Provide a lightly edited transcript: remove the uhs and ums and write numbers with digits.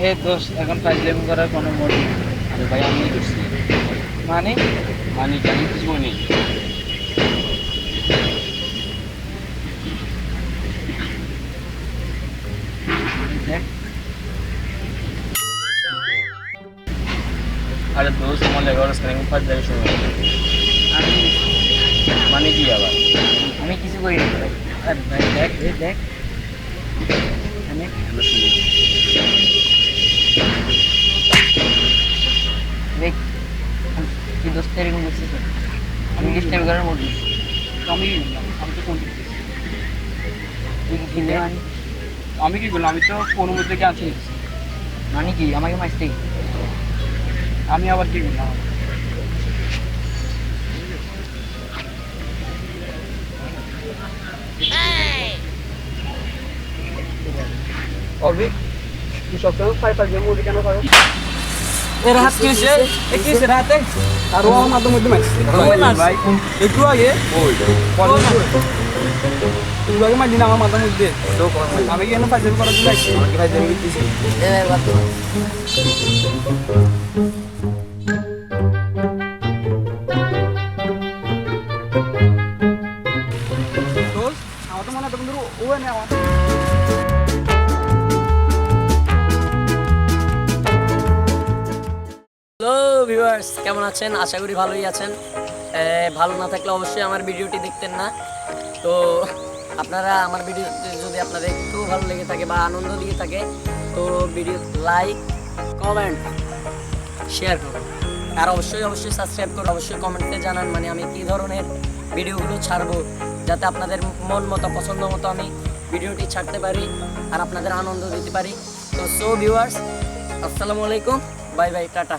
এই দোষ এখন ফাইজলামি করার কোনো মোড নেই। আরে ভাই আমি করছি মানে মানে জানি কিছু নেই। দেখ, আরে দোস্ত আমার লেগার স্ক্রিন ফাজ যায় সময় আমি মানে কি আবার আমি কিছু করি না ভাই। আরে ভাই দেখ দেখ এখানে আমরা শুনি দেখ কি দোস্ত এরকম করছিস আমি ডিস্টার্ব করার মোড নেই। আমি কি বললাম আমি তো কোন তুই কি খেলে আমি কি বললাম আমি তো কোন মধ্যে কে আছি মানে কি আমাকে মারতে আমি আবার কি বললাম অবি তুই সবসময় ফাইভ মুভি কেন করো এর হাত কি হয়েছে এ কি হয়েছে রাতে আর ও আমার মধ্যে মারছে ভাই একটু আগে একটু আগে মারলি না আমার মাথার মধ্যে আমি কেন ফাইভ করার জন্য আসছি আমাকে ফাইভ দিতেছি এ বাদ দাও। দোস্ত আমার তো মনে হয় তখন ধরো ও এনে আমার হ্যালো ভিউয়ার্স, কেমন আছেন? আশা করি ভালোই আছেন। ভালো না থাকলে অবশ্যই আমার ভিডিওটি দেখতেন না। তো আপনারা আমার ভিডিওতে যদি আপনাদের একটু ভালো লেগে থাকে বা আনন্দ দিয়ে থাকে তো ভিডিও লাইক কমেন্ট শেয়ার করুন আর অবশ্যই সাবস্ক্রাইব করুন। অবশ্যই কমেন্টে জানান মানে আমি কী ধরনের ভিডিওগুলো ছাড়বো, যাতে আপনাদের মন মতো পছন্দ মতো আমি ভিডিওটি ছাড়তে পারি আর আপনাদের আনন্দ দিতে পারি। তো ভিউয়ার্স, আসসালামু আলাইকুম, বাই বাই, টাটা।